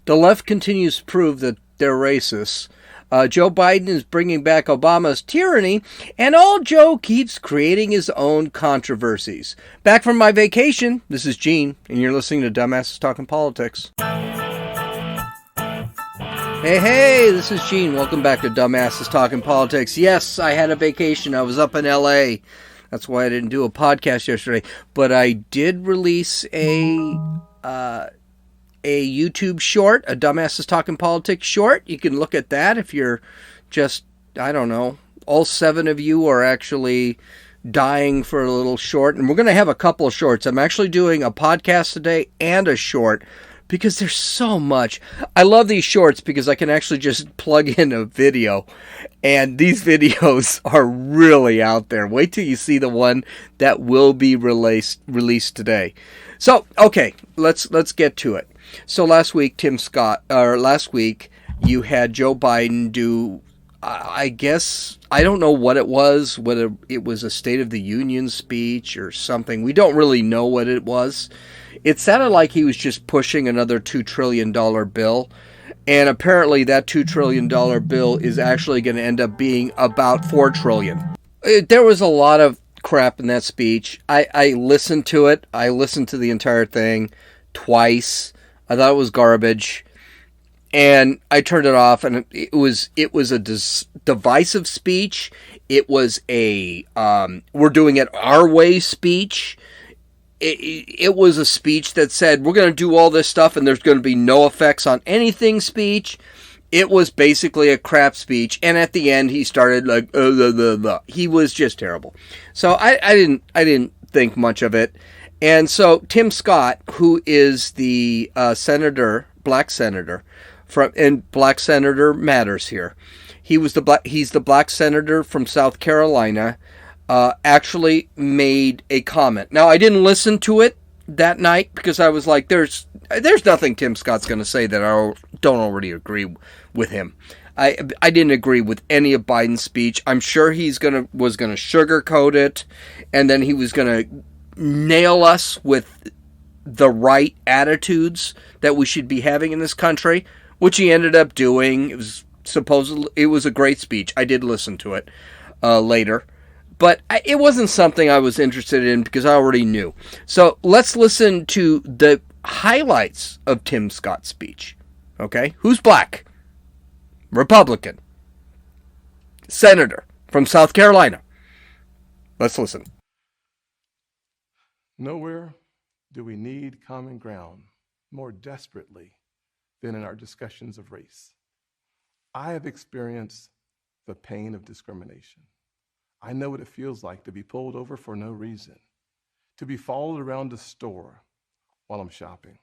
The left continues to prove that they're racists. Joe Biden is bringing back Obama's tyranny, and old Joe keeps creating his own controversies. Back from my vacation, this is Gene, and you're listening to Dumbasses Talking Politics. Hey, this is Gene. Welcome back to Dumbasses Talking Politics. Yes, I had a vacation. I was up in L.A. That's why I didn't do a podcast yesterday. But I did release a YouTube short, a Dumbasses Talking Politics short. You can look at that if you're just, I don't know, all 7 of you are actually dying for a little short. And we're going to have a couple of shorts. I'm actually doing a podcast today and a short because there's so much. I love these shorts because I can actually just plug in a video. And these videos are really out there. Wait till you see the one that will be released today. So, okay, let's get to it. So last week, you had Joe Biden do, I guess, I don't know what it was, whether it was a State of the Union speech or something. We don't really know what it was. It sounded like he was just pushing another $2 trillion bill. And apparently that $2 trillion bill is actually going to end up being about $4 trillion. There was a lot of crap in that speech. I listened to it. I listened to the entire thing twice. I thought it was garbage. And I turned it off, and it was a divisive speech. It was a we're doing it our way speech. It was a speech that said, we're going to do all this stuff and there's going to be no effects on anything speech. It was basically a crap speech. And at the end, he started like, blah, blah, blah. He was just terrible. So I didn't think much of it. And so Tim Scott, who is the black senator, and black senator matters here. He's the black senator from South Carolina. Actually made a comment. Now, I didn't listen to it that night because I was like, there's nothing Tim Scott's going to say that I don't already agree with him. I didn't agree with any of Biden's speech. I'm sure was going to sugarcoat it, and then he was going to nail us with the right attitudes that we should be having in this country, which he ended up doing. It was a great speech. I did listen to it later. But it wasn't something I was interested in because I already knew. So let's listen to the highlights of Tim Scott's speech. Okay? Who's black? Republican. Senator from South Carolina. Let's listen. Nowhere do we need common ground more desperately than in our discussions of race. I have experienced the pain of discrimination. I know what it feels like to be pulled over for no reason, to be followed around a store while I'm shopping.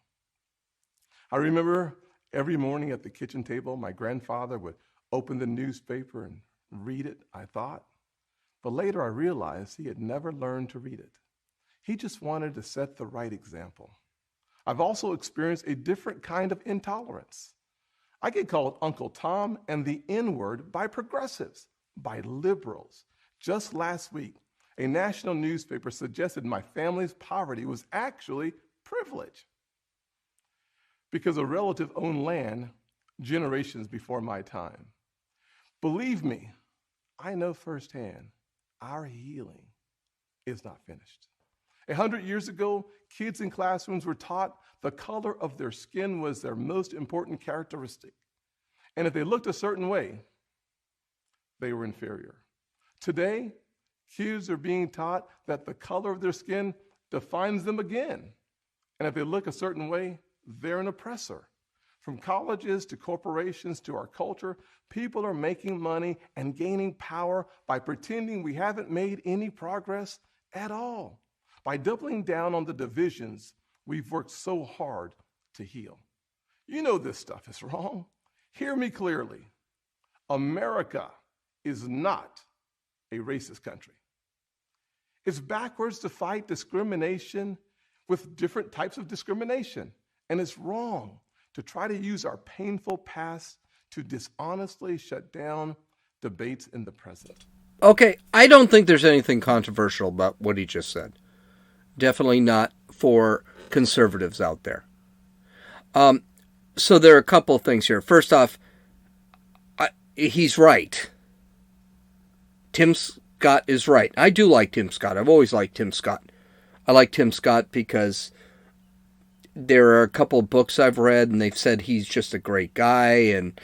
I remember every morning at the kitchen table, my grandfather would open the newspaper and read it, I thought. But later I realized he had never learned to read it. He just wanted to set the right example. I've also experienced a different kind of intolerance. I get called Uncle Tom and the N-word by progressives, by liberals. Just last week, a national newspaper suggested my family's poverty was actually privilege because a relative owned land generations before my time. Believe me, I know firsthand our healing is not finished. 100 years ago, kids in classrooms were taught the color of their skin was their most important characteristic. And if they looked a certain way, they were inferior. Today, kids are being taught that the color of their skin defines them again. And if they look a certain way, they're an oppressor. From colleges to corporations to our culture, people are making money and gaining power by pretending we haven't made any progress at all, by doubling down on the divisions we've worked so hard to heal. You know this stuff is wrong. Hear me clearly. America is not a racist country. It's backwards to fight discrimination with different types of discrimination. And it's wrong to try to use our painful past to dishonestly shut down debates in the present. Okay, I don't think there's anything controversial about what he just said. Definitely not for conservatives out there. So there are a couple of things here. First off, he's right. Tim Scott is right. I do like Tim Scott. I've always liked Tim Scott. I like Tim Scott because there are a couple of books I've read, and they've said he's just a great guy, and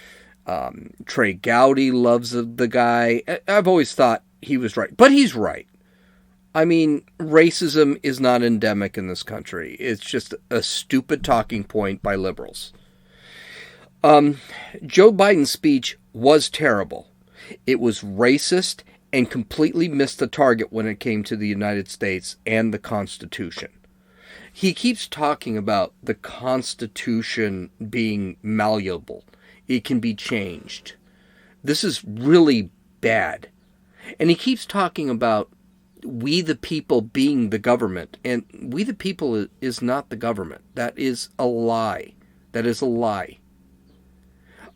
Trey Gowdy loves the guy. I've always thought he was right. But he's right. I mean, racism is not endemic in this country. It's just a stupid talking point by liberals. Joe Biden's speech was terrible. It was racist and completely missed the target when it came to the United States and the Constitution. He keeps talking about the Constitution being malleable. It can be changed. This is really bad. And he keeps talking about we the people being the government. And we the people is not the government. That is a lie. That is a lie.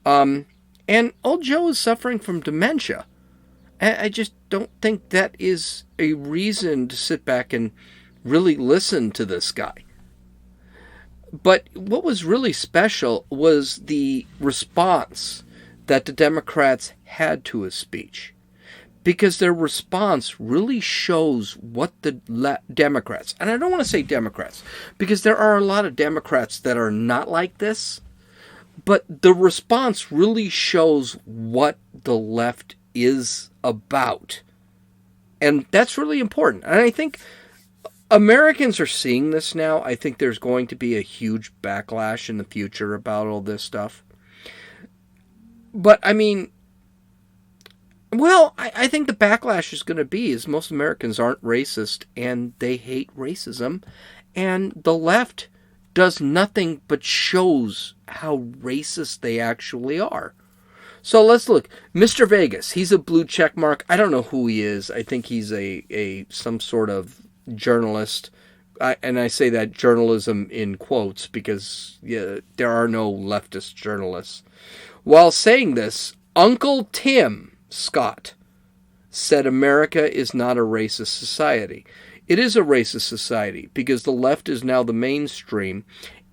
And old Joe is suffering from dementia. I just don't think that is a reason to sit back and really listen to this guy. But what was really special was the response that the Democrats had to his speech. Because their response really shows what the Democrats, and I don't want to say Democrats, because there are a lot of Democrats that are not like this, but the response really shows what the left is about. And that's really important. And I think Americans are seeing this now. I think there's going to be a huge backlash in the future about all this stuff. But, I mean, well, I think the backlash is going to be is most Americans aren't racist and they hate racism. And the left does nothing but shows how racist they actually are. So let's look. Mr. Vegas, he's a blue check mark. I don't know who he is. I think he's a some sort of journalist. And I say that journalism in quotes because there are no leftist journalists. While saying this, Uncle Tim Scott said America is not a racist society. It is a racist society because the left is now the mainstream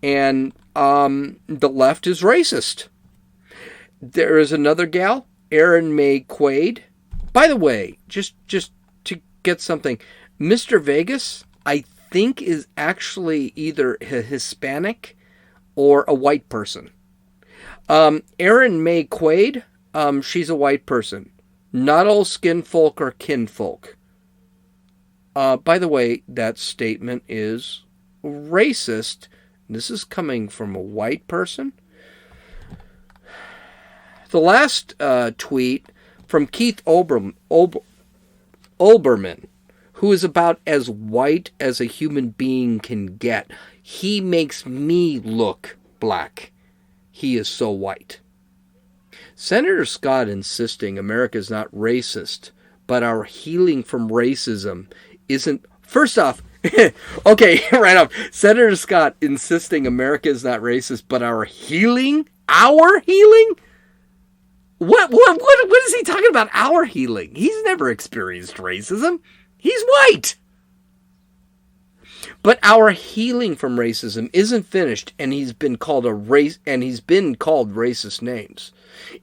and the left is racist. There is another gal, Erin May Quaid. By the way, just to get something, Mr. Vegas, I think is actually either a Hispanic or a white person. Erin May Quaid, she's a white person. Not all skin folk are kinfolk. By the way, that statement is racist. This is coming from a white person. The last tweet from Keith Olbermann, who is about as white as a human being can get. He makes me look black. He is so white. Senator Scott insisting America is not racist, but our healing from racism isn't... First off, okay, right off. Senator Scott insisting America is not racist, but our healing? Our healing? What is he talking about, our healing? He's never experienced racism. He's white. But our healing from racism isn't finished, and he's been called racist names.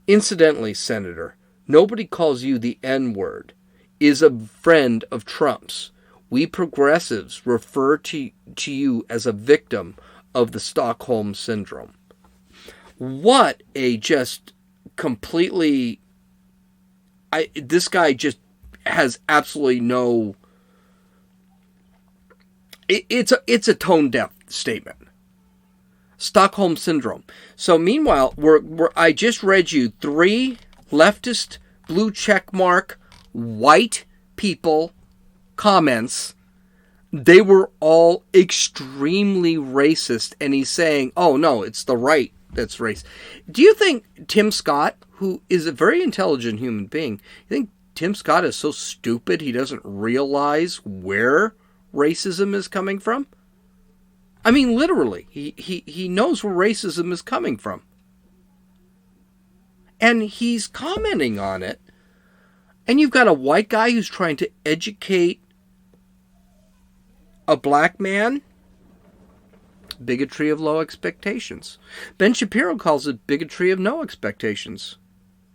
Incidentally, Senator, nobody calls you the N-word, is a friend of Trump's. We progressives refer to you as a victim of the Stockholm Syndrome. What a just completely... this guy just has absolutely no... It's a tone-deaf statement. Stockholm Syndrome. So meanwhile, I just read you 3 leftist, blue checkmark, white people comments. They were all extremely racist, and he's saying, oh no, it's the right that's racist. Do you think Tim Scott, who is a very intelligent human being, you think Tim Scott is so stupid he doesn't realize where racism is coming from? I mean, literally, he knows where racism is coming from. And he's commenting on it. And you've got a white guy who's trying to educate a black man bigotry of low expectations. Ben Shapiro calls it bigotry of no expectations.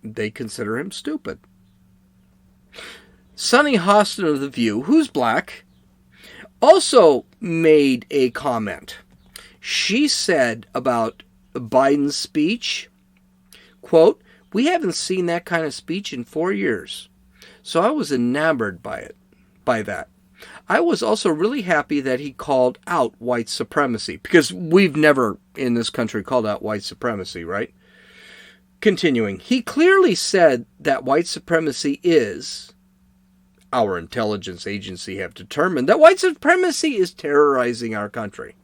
They consider him stupid. Sunny Hostin of The View, who's black, also made a comment. She said about Biden's speech, quote, "We haven't seen that kind of speech in 4 years. So I was enamored by that. I was also really happy that he called out white supremacy, because we've never in this country called out white supremacy, right?" Continuing, he clearly said that white supremacy is, our intelligence agency have determined that white supremacy is terrorizing our country.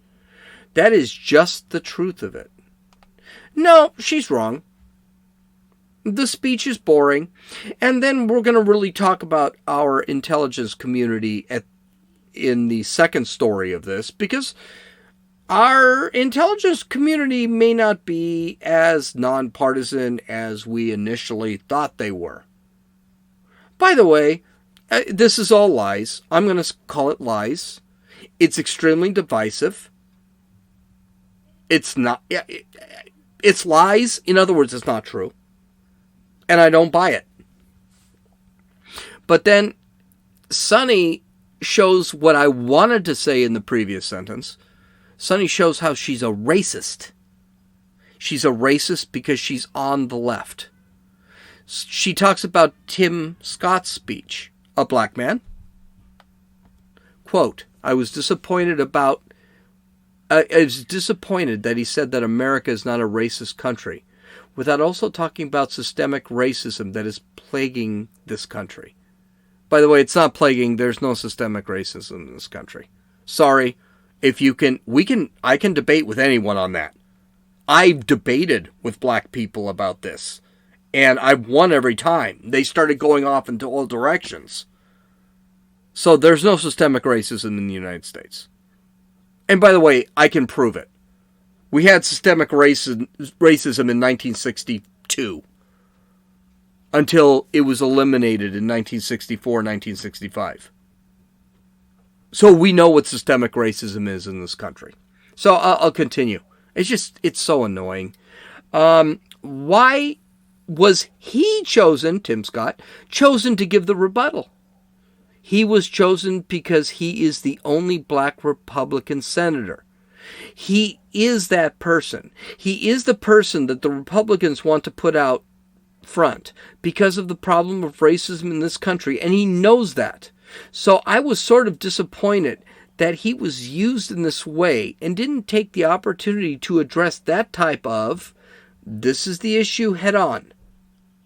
That is just the truth of it. No, she's wrong. The speech is boring. And then we're going to really talk about our intelligence community in the second story of this, because our intelligence community may not be as nonpartisan as we initially thought they were. By the way, this is all lies. I'm going to call it lies. It's extremely divisive. It's not. It's lies. In other words, it's not true. And I don't buy it. But then Sunny shows what I wanted to say in the previous sentence. Sunny shows how she's a racist. She's a racist because she's on the left. She talks about Tim Scott's speech, a black man. Quote, I was disappointed that he said that America is not a racist country, without also talking about systemic racism that is plaguing this country. By the way, it's not plaguing. There's no systemic racism in this country. Sorry. If you can, I can debate with anyone on that. I've debated with black people about this, and I've won every time. They started going off into all directions. So there's no systemic racism in the United States. And by the way, I can prove it. We had systemic racism in 1962 until it was eliminated in 1964, 1965. So we know what systemic racism is in this country. So I'll continue. It's so annoying. Why was he chosen, Tim Scott, chosen to give the rebuttal? He was chosen because he is the only black Republican senator. He is that person. He is the person that the Republicans want to put out front because of the problem of racism in this country, and he knows that. So I was sort of disappointed that he was used in this way and didn't take the opportunity to address that type of, this is the issue head on.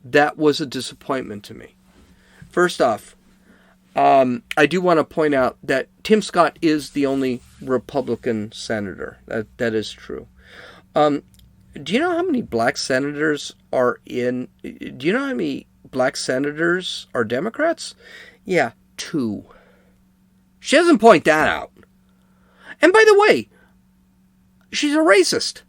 That was a disappointment to me. First off, I do want to point out that Tim Scott is the only Republican senator. That is true. Do you know how many black senators are in? Do you know how many black senators are Democrats? Yeah, 2. She doesn't point that out. And by the way, she's a racist.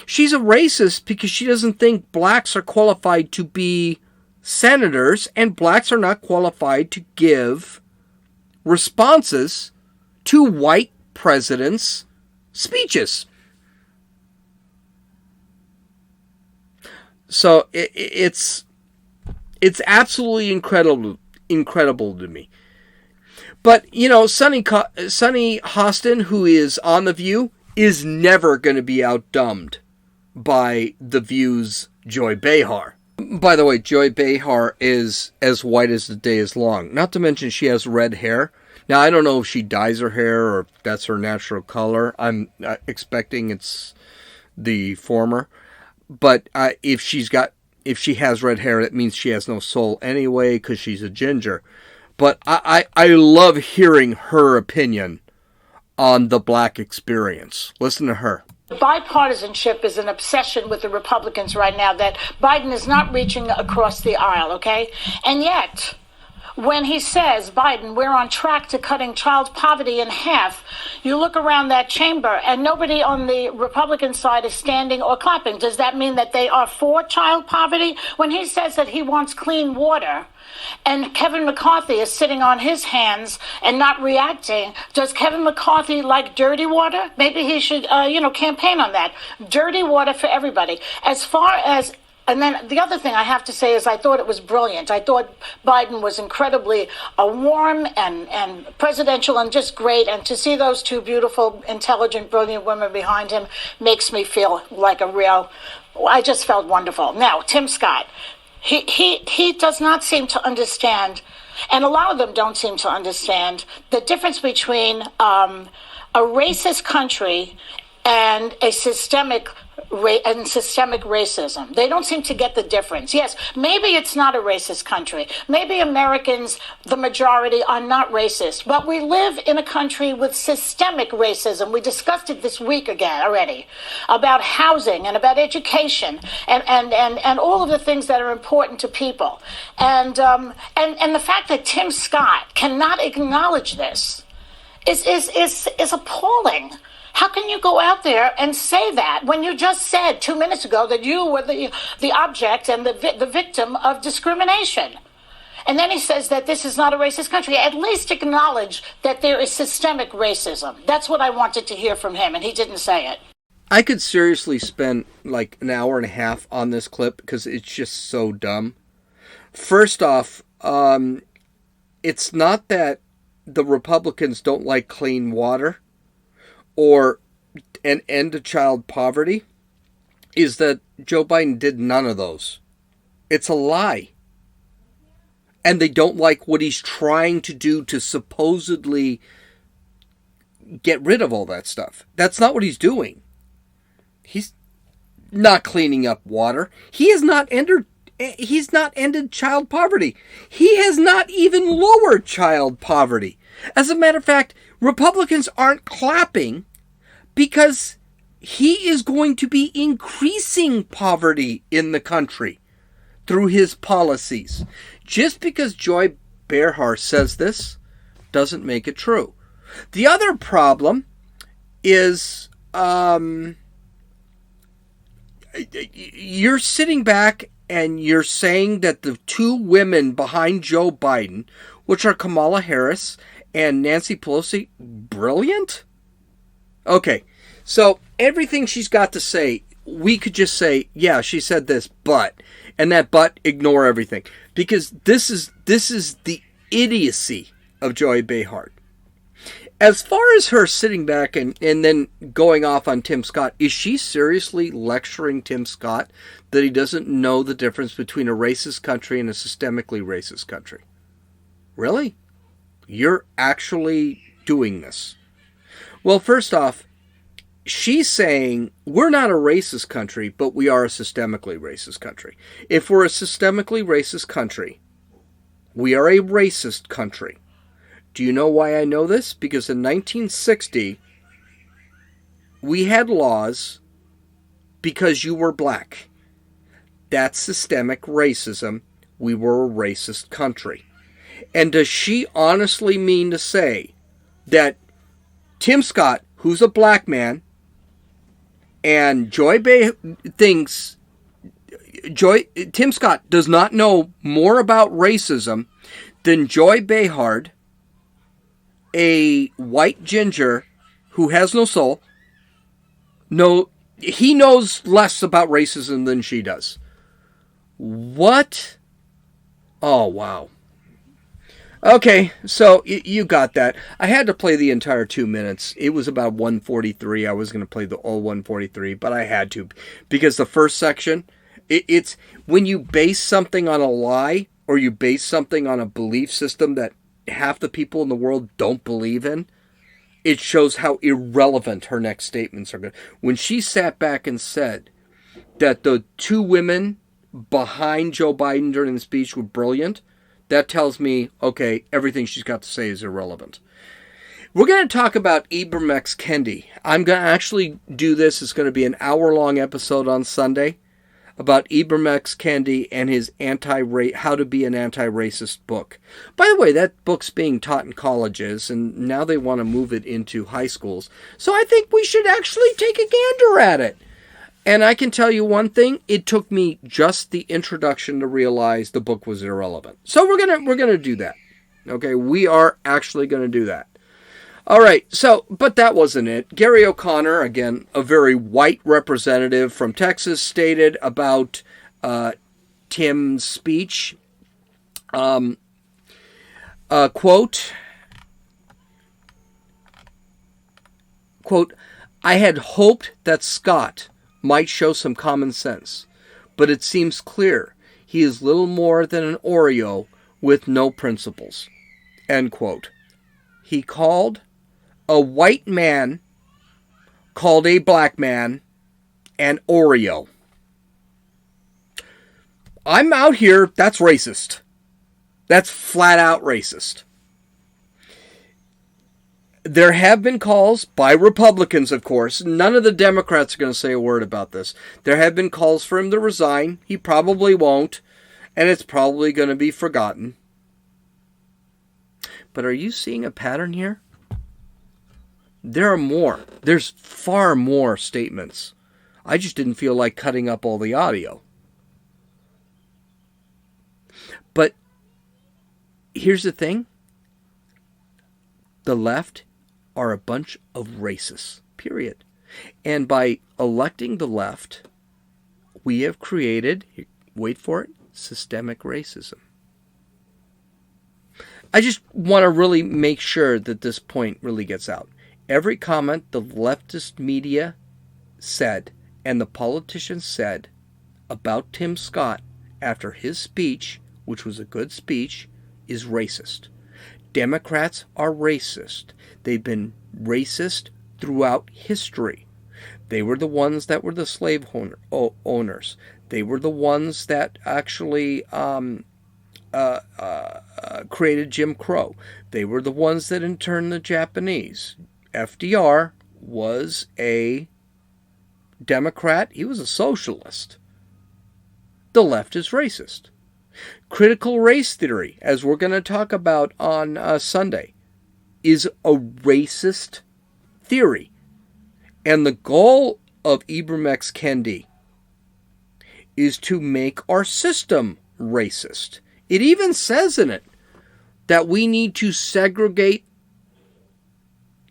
She's a racist because she doesn't think blacks are qualified to be senators, and blacks are not qualified to give responses to white presidents' speeches. So it's absolutely incredible to me. But, you know, Sunny Hostin, who is on The View, is never going to be outdumbed by The View's Joy Behar. By the way, Joy Behar is as white as the day is long. Not to mention she has red hair. Now, I don't know if she dyes her hair or if that's her natural color. I'm expecting it's the former. But if she has red hair, that means she has no soul anyway because she's a ginger. But I love hearing her opinion on the black experience. Listen to her. Bipartisanship is an obsession with the Republicans right now, that Biden is not reaching across the aisle, okay? And yet, when he says, Biden, we're on track to cutting child poverty in half, you look around that chamber and nobody on the Republican side is standing or clapping. Does that mean that they are for child poverty? When he says that he wants clean water, and Kevin McCarthy is sitting on his hands and not reacting, does Kevin McCarthy like dirty water? Maybe he should, campaign on that. Dirty water for everybody. And then the other thing I have to say is I thought it was brilliant. I thought Biden was incredibly warm and presidential and just great. And to see those two beautiful, intelligent, brilliant women behind him makes me feel like I just felt wonderful. Now, Tim Scott, he does not seem to understand, and a lot of them don't seem to understand, the difference between a racist country and a systemic racism. They don't seem to get the difference. Yes, maybe it's not a racist country. Maybe Americans, the majority, are not racist. But we live in a country with systemic racism. We discussed it this week again already about housing and about education and all of the things that are important to people. And the fact that Tim Scott cannot acknowledge this is appalling. How can you go out there and say that when you just said 2 minutes ago that you were the object and the victim of discrimination? And then he says that this is not a racist country. At least acknowledge that there is systemic racism. That's what I wanted to hear from him, and he didn't say it. I could seriously spend like an hour and a half on this clip because it's just so dumb. First off, it's not that the Republicans don't like clean water or an end to child poverty, is that Joe Biden did none of those. It's a lie. And they don't like what he's trying to do to supposedly get rid of all that stuff. That's not what he's doing. He's not cleaning up water. He's not ended child poverty. He has not even lowered child poverty. As a matter of fact, Republicans aren't clapping because he is going to be increasing poverty in the country through his policies. Just because Joy Behar says this doesn't make it true. The other problem is you're sitting back and you're saying that the two women behind Joe Biden, which are Kamala Harris and Nancy Pelosi, brilliant? Okay, so everything she's got to say, we could just say, yeah, she said this, but, and that but, ignore everything. Because this is the idiocy of Joy Behar. As far as her sitting back and then going off on Tim Scott, is she seriously lecturing Tim Scott that he doesn't know the difference between a racist country and a systemically racist country? Really? You're actually doing this? Well, first off, she's saying we're not a racist country, but we are a systemically racist country. If we're a systemically racist country, we are a racist country. Do you know why I know this? Because in 1960, we had laws because you were black. That's systemic racism. We were a racist country. And does she honestly mean to say that Tim Scott, who's a black man, and Tim Scott does not know more about racism than Joy Behar, a white ginger who has no soul? No, he knows less about racism than she does. What? Oh, wow. Okay, so you got that. I had to play the entire 2 minutes. It was about 1:43. I was going to play the all 1:43, but I had to. Because the first section, it's when you base something on a lie or you base something on a belief system that half the people in the world don't believe in, it shows how irrelevant her next statements are going to. When she sat back and said that the two women behind Joe Biden during the speech were brilliant, that tells me, okay, everything she's got to say is irrelevant. We're going to talk about Ibram X. Kendi. I'm going to actually do this. It's going to be an hour-long episode on Sunday. about Ibram X. Kendi and his How to Be an Anti-Racist book. By the way, that book's being taught in colleges, and now they want to move it into high schools. So I think we should actually take a gander at it. And I can tell you one thing, it took me just the introduction to realize the book was irrelevant. So we're gonna do that. Okay, we are actually gonna do that. All right, so, but that wasn't it. Gary O'Connor, again, a very white representative from Texas, stated about Tim's speech, quote, I had hoped that Scott might show some common sense, but it seems clear he is little more than an Oreo with no principles, end quote. He called a white man, called a black man, an Oreo. I'm out here, that's racist. That's flat out racist. There have been calls by Republicans, of course. None of the Democrats are going to say a word about this. There have been calls for him to resign. He probably won't, and it's probably going to be forgotten. But are you seeing a pattern here? There are more. There's far more statements. I just didn't feel like cutting up all the audio. But here's the thing. The left are a bunch of racists, period. And by electing the left, we have created, wait for it, systemic racism. I just want to really make sure that this point really gets out. Every comment the leftist media said and the politicians said about Tim Scott after his speech, which was a good speech, is racist. Democrats are racist. They've been racist throughout history. They were the ones that were the slave owners. They were the ones that actually created Jim Crow. They were the ones that interned the Japanese. FDR was a Democrat. He was a socialist. The left is racist. Critical race theory, as we're going to talk about on Sunday, is a racist theory. And the goal of Ibram X. Kendi is to make our system racist. It even says in it that we need to segregate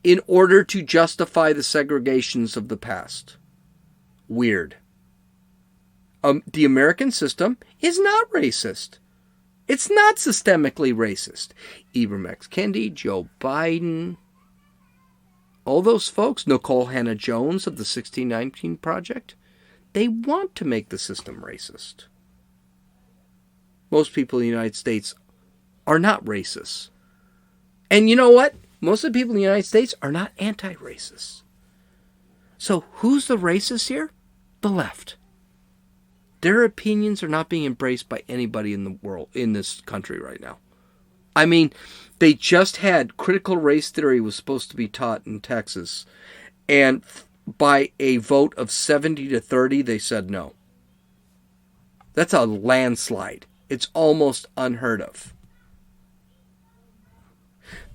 in order to justify the segregations of the past. Weird. The American system is not racist. It's not systemically racist. Ibram X. Kendi, Joe Biden, all those folks, Nicole Hannah-Jones of the 1619 Project, they want to make the system racist. Most people in the United States are not racist. And you know what? Most of the people in the United States are not anti-racist. So who's the racist here? The left. Their opinions are not being embraced by anybody in the world, in this country right now. I mean, they just had critical race theory was supposed to be taught in Texas. And by a vote of 70-30, they said no. That's a landslide. It's almost unheard of.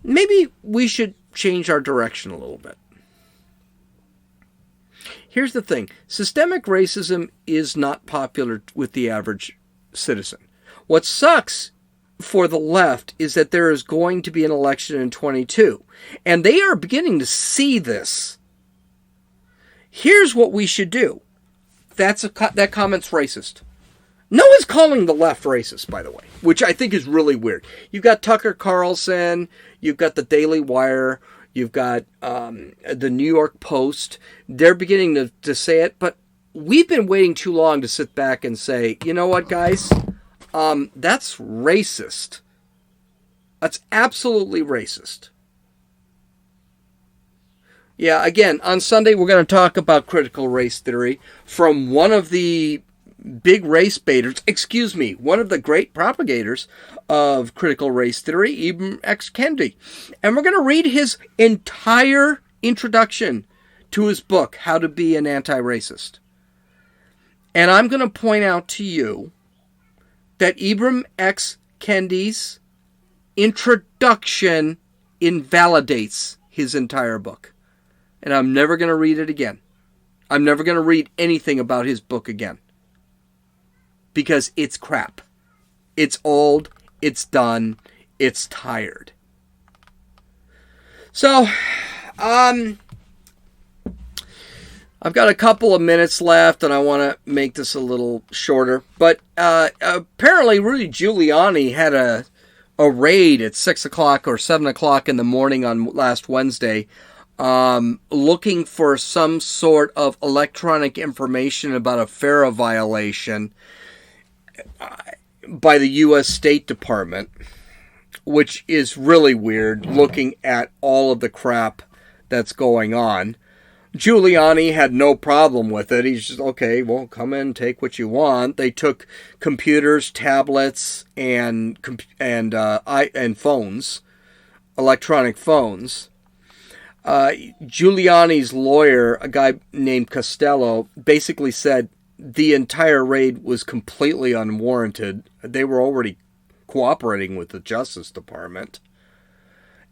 Maybe we should change our direction a little bit. Here's the thing. Systemic racism is not popular with the average citizen. What sucks for the left is that there is going to be an election in 22. And they are beginning to see this. Here's what we should do. That comment's racist. No one's calling the left racist, by the way, which I think is really weird. You've got Tucker Carlson, you've got the Daily Wire, you've got the New York Post. They're beginning to say it, but we've been waiting too long to sit back and say, you know what, guys? That's racist. That's absolutely racist. Yeah, again, on Sunday we're going to talk about critical race theory from one of the big race baiters, one of the great propagators of critical race theory, Ibram X. Kendi. And we're going to read his entire introduction to his book, How to Be an Anti-Racist. And I'm going to point out to you that Ibram X. Kendi's introduction invalidates his entire book. And I'm never going to read it again. I'm never going to read anything about his book again. Because it's crap. It's old. It's done. It's tired. So, I've got a couple of minutes left, and I want to make this a little shorter. But apparently, Rudy Giuliani had a raid at 6 o'clock or 7 o'clock in the morning on last Wednesday, looking for some sort of electronic information about a FARA violation by the U.S. State Department, which is really weird looking at all of the crap that's going on. Giuliani had no problem with it. He's just, okay, well, come in, take what you want. They took computers, tablets, and phones, electronic phones. Giuliani's lawyer, a guy named Costello, basically said the entire raid was completely unwarranted. They were already cooperating with the Justice Department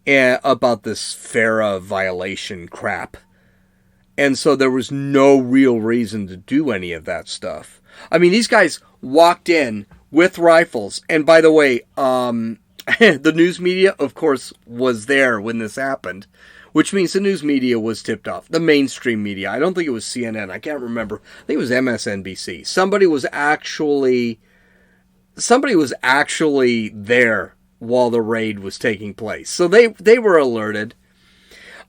about this FARA violation crap. And so there was no real reason to do any of that stuff. I mean, these guys walked in with rifles. And by the way, the news media, of course, was there when this happened, which means the news media was tipped off. The mainstream media. I don't think it was CNN. I can't remember. I think it was MSNBC. Somebody was actually there while the raid was taking place. So they were alerted.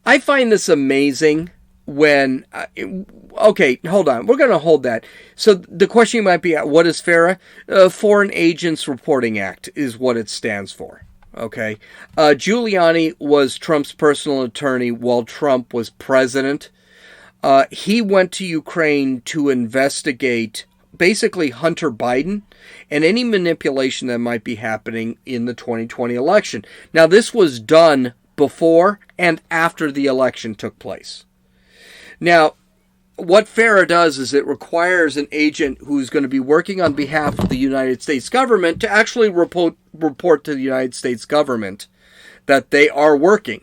I find this amazing when, okay, hold on. We're going to hold that. So the question might be, what is FARA? Foreign Agents Reporting Act is what it stands for. Okay. Giuliani was Trump's personal attorney while Trump was president. He went to Ukraine to investigate basically Hunter Biden and any manipulation that might be happening in the 2020 election. Now, this was done before and after the election took place. Now, what FARA does is it requires an agent who's going to be working on behalf of the United States government to actually report to the United States government that they are working.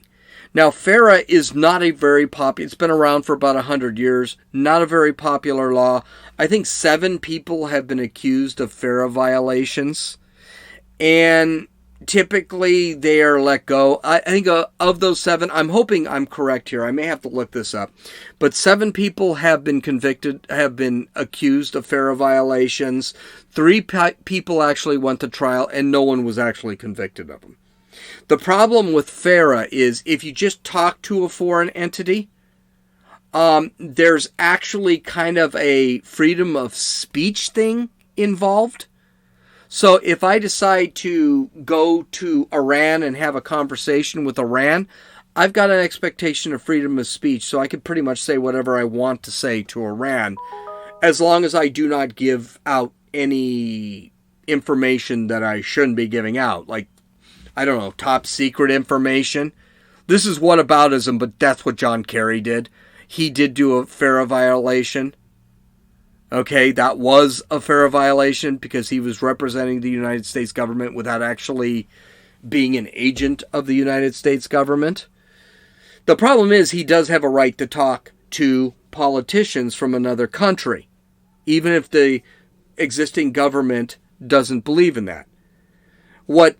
Now, FARA is not a very popular, it's been around for about 100 years, not a very popular law. I think 7 people have been accused of FARA violations, and typically they are let go. I think of those 7, I'm hoping I'm correct here. I may have to look this up. But 7 people have been convicted, have been accused of FARA violations. 3 people actually went to trial, and no one was actually convicted of them. The problem with FARA is if you just talk to a foreign entity, there's actually kind of a freedom of speech thing involved. So if I decide to go to Iran and have a conversation with Iran, I've got an expectation of freedom of speech, so I can pretty much say whatever I want to say to Iran, as long as I do not give out any information that I shouldn't be giving out, like, I don't know, top secret information. This is whataboutism, but that's what John Kerry did. He did do a FARA violation. Okay, that was a FARA violation because he was representing the United States government without actually being an agent of the United States government. The problem is he does have a right to talk to politicians from another country, even if the existing government doesn't believe in that. What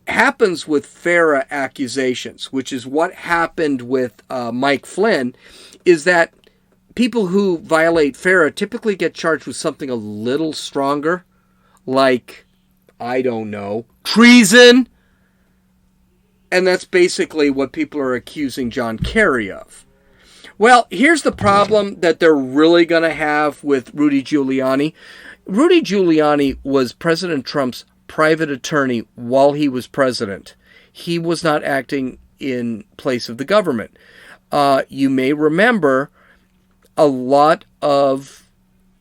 happens with FARA accusations, which is what happened with Mike Flynn, is that people who violate FARA typically get charged with something a little stronger, like, I don't know, treason. And that's basically what people are accusing John Kerry of. Well, here's the problem that they're really going to have with Rudy Giuliani. Rudy Giuliani was President Trump's private attorney while he was president. He was not acting in place of the government. You may remember a lot of,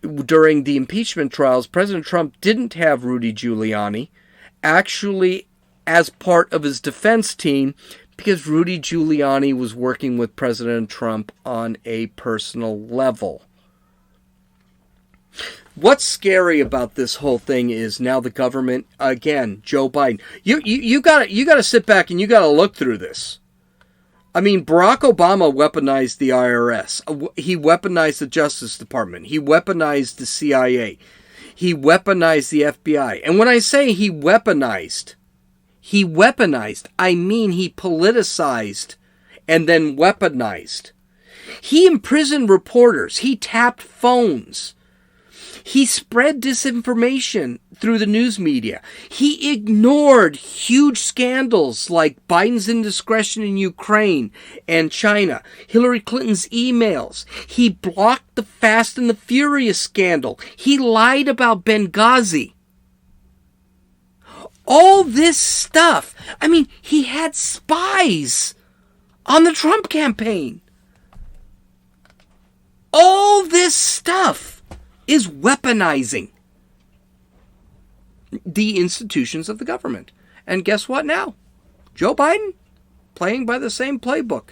during the impeachment trials, President Trump didn't have Rudy Giuliani actually as part of his defense team because Rudy Giuliani was working with President Trump on a personal level. What's scary about this whole thing is now the government, again, Joe Biden. You gotta sit back and you gotta look through this. I mean, Barack Obama weaponized the IRS. He weaponized the Justice Department. He weaponized the CIA. He weaponized the FBI. And when I say he weaponized, I mean he politicized and then weaponized. He imprisoned reporters. He tapped phones. He spread disinformation through the news media. He ignored huge scandals like Biden's indiscretion in Ukraine and China, Hillary Clinton's emails. He blocked the Fast and the Furious scandal. He lied about Benghazi. All this stuff. I mean, he had spies on the Trump campaign. All this stuff is weaponizing the institutions of the government. And guess what now? Joe Biden playing by the same playbook.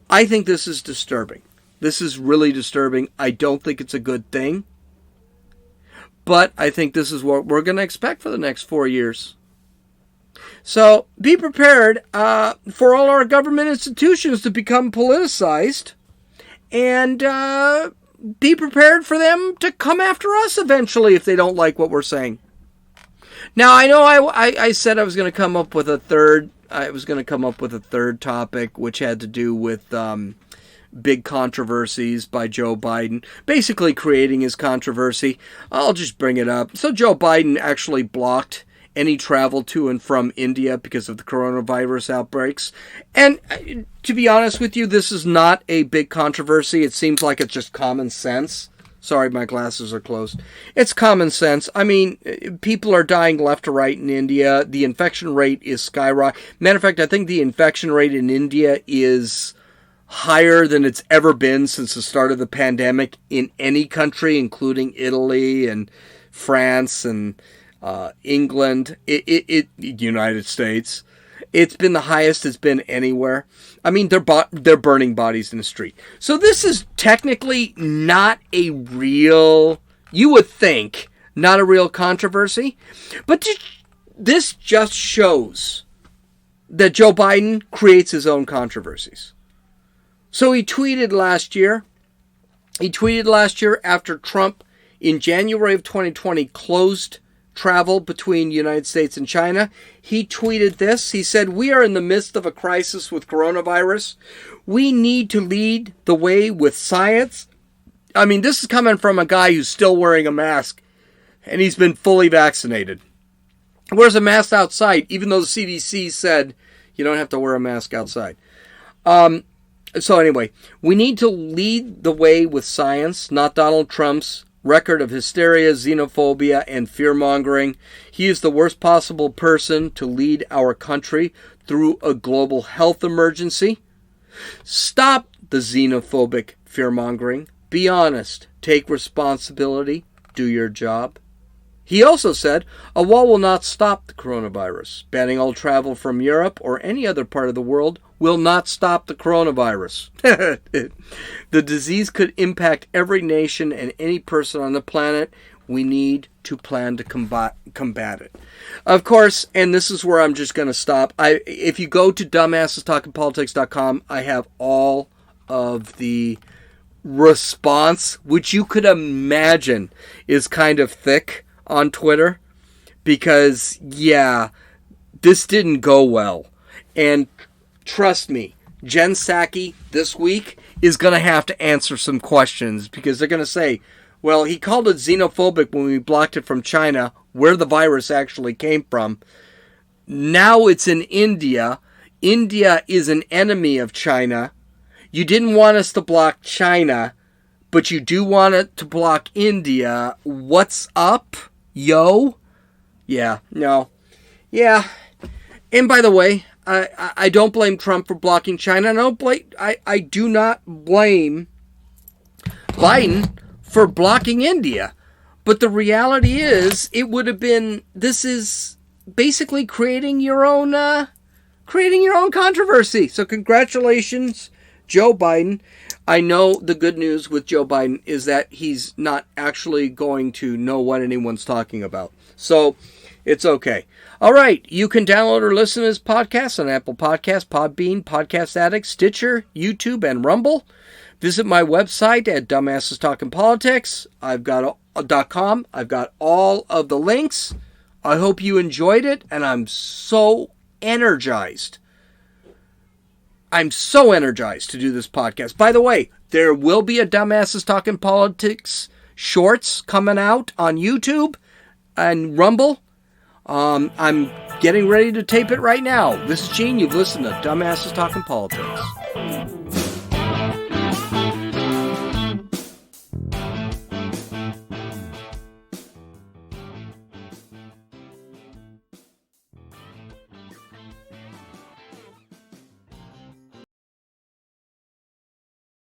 I think this is disturbing. This is really disturbing. I don't think it's a good thing. But I think this is what we're going to expect for the next 4 years. So be prepared for all our government institutions to become politicized. And be prepared for them to come after us eventually if they don't like what we're saying. Now, I know I said I was going to come up with a third. I was going to come up with a third topic, which had to do with big controversies by Joe Biden, basically creating his controversy. I'll just bring it up. So Joe Biden actually blocked any travel to and from India because of the coronavirus outbreaks. And to be honest with you, this is not a big controversy. It seems like it's just common sense. Sorry, my glasses are closed. It's common sense. I mean, people are dying left to right in India. The infection rate is skyrocketing. Matter of fact, I think the infection rate in India is higher than it's ever been since the start of the pandemic in any country, including Italy and France and England, United States. It's been the highest it's been anywhere. I mean, they're burning bodies in the street. So this is technically not a real, you would think, not a real controversy. But this just shows that Joe Biden creates his own controversies. So he tweeted last year after Trump in January of 2020 closed travel between the United States and China. He tweeted this. He said, "We are in the midst of a crisis with coronavirus. We need to lead the way with science." I mean, this is coming from a guy who's still wearing a mask, and he's been fully vaccinated. He wears a mask outside, even though the CDC said you don't have to wear a mask outside. So anyway, we need to lead the way with science, not Donald Trump's record of hysteria, xenophobia, and fear-mongering. He is the worst possible person to lead our country through a global health emergency. Stop the xenophobic fear-mongering. Be honest. Take responsibility. Do your job. He also said, a wall will not stop the coronavirus. Banning all travel from Europe or any other part of the world will not stop the coronavirus. The disease could impact every nation and any person on the planet. We need to plan to combat it. Of course, and this is where I'm just going to stop. If you go to dumbassestalkingpolitics.com, I have all of the response, which you could imagine is kind of thick on Twitter, because, yeah, this didn't go well. And trust me, Jen Psaki this week is going to have to answer some questions, because they're going to say, well, he called it xenophobic when we blocked it from China, where the virus actually came from. Now it's in India. India is an enemy of China. You didn't want us to block China, but you do want it to block India. What's up, yo? Yeah, no. Yeah. And by the way, I don't blame Trump for blocking China. I do not blame Biden for blocking India. But the reality is, it would have been, this is basically creating your own controversy. So congratulations, Joe Biden. I know the good news with Joe Biden is that he's not actually going to know what anyone's talking about. So it's okay. All right. You can download or listen to this podcast on Apple Podcasts, Podbean, Podcast Addict, Stitcher, YouTube, and Rumble. Visit my website at dumbassestalkingpolitics. .com. I've got all of the links. I hope you enjoyed it, and I'm so energized. I'm so energized to do this podcast. By the way, there will be a Dumbasses Talking Politics shorts coming out on YouTube and Rumble. I'm getting ready to tape it right now. This is Gene. You've listened to Dumbasses Talking Politics.